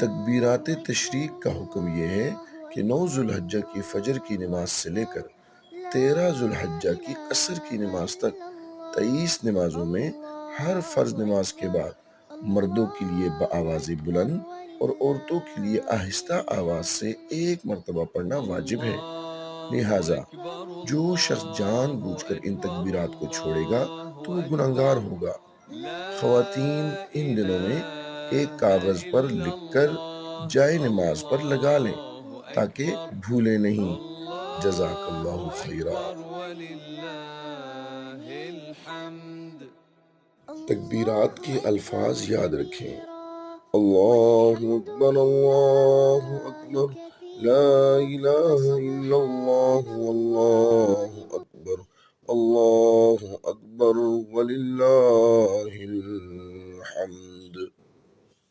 तकबीरात तशरीक का हुक्म यह है कि 9 जुल्हज्जा की फजर की नमाज से लेकर 13 जुल्हज्जा की असर की नमाज तक 23 नमाजों में हर फर्ज नमाज के बाद मर्दों के लिए बआवाज़ बुलंद और औरतों के लिए आहिस्ता आवाज से एक मर्तबा पढ़ना वाजिब है। लिहाजा जो शख्स जानबूझकर इन तकबीरात को छोड़ेगा तो वो गुनहगार होगा। ख़वातीन इन दिनों में एक कागज़ पर लिखकर जाए नमाज पर लगा लें ताकि भूलें नहीं। जज़ाकल्लाहु खैरा। तकबीरात के अल्फाज याद रखें। अल्लाहु अकबर, अल्लाहु अकबर, ला इलाहा इल्लल्लाह, अल्लाहु अकबर, अल्लाहु अकबर, वलिल्लाहिल